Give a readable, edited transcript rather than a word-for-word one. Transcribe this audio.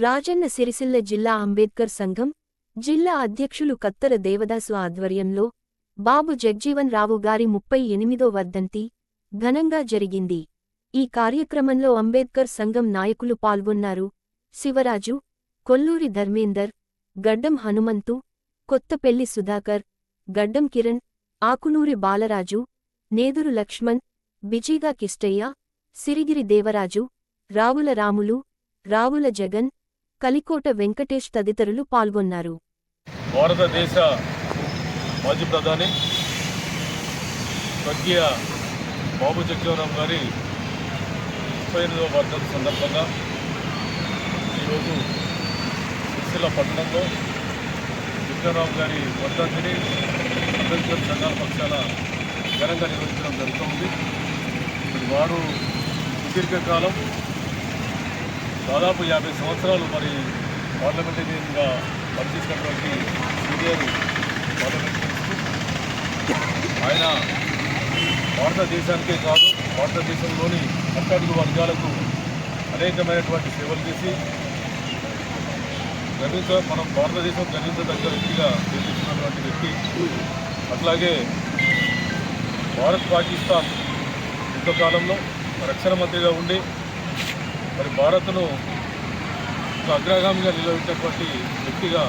రాజన్న సిరిసిల్ల జిల్లా అంబేద్కర్ సంఘం జిల్లా అధ్యక్షులు కత్తర దేవదాసు ఆధ్వర్యంలో బాబు జగ్జీవన్ రావు గారి 38వ వర్ధంతి ఘనంగా జరిగింది. ఈ కార్యక్రమంలో అంబేద్కర్ సంఘం నాయకులు పాల్గొన్నారు. శివరాజు, కొల్లూరి ధర్మేందర్, గడ్డం హనుమంతు, కొత్తపెల్లి సుధాకర్, గడ్డం కిరణ్, ఆకునూరి బాలరాజు, నేదురు లక్ష్మణ్, బిజీగా కిష్టయ్య, సిరిగిరి దేవరాజు, రావుల రాములు, రావుల జగన్, కలికోట వెంకటేష్ తదితరులు పాల్గొన్నారు. భారతదేశ మాజీ ప్రధాని స్వర్గీయ బాబు జగ్జీవన్ రావు గారి 38వ వర్ధంతి సందర్భంగా ఈరోజు సిరిసిల్ల పట్టణంలో జగ్జీవన్ రావు గారి వర్ధంతిని అంబేద్కర్ సంఘాల పక్షాన ఘనంగా నిర్వహించడం జరుగుతుంది. వారు సుదీర్ఘకాలం దాదాపు 50 సంవత్సరాలు పార్లమెంటరీగా పనిచేసినటువంటి సీనియర్ పార్లమెంటరీస్టు ఆయన భారతదేశానికే కాదు భారతదేశంలోని అట్టడుగు వర్గాలకు అనేకమైనటువంటి సేవలు చేసి మనం భారతదేశం గర్వించదగ్గ వ్యక్తిగా నిర్మించినటువంటి వ్యక్తి. అట్లాగే భారత్ పాకిస్తాన్ యుద్ధకాలంలో రక్షణ మంత్రిగా ఉండి భారత్ను ఒక అగ్రగామిగా నిలబెట్టినటువంటి వ్యక్తిగా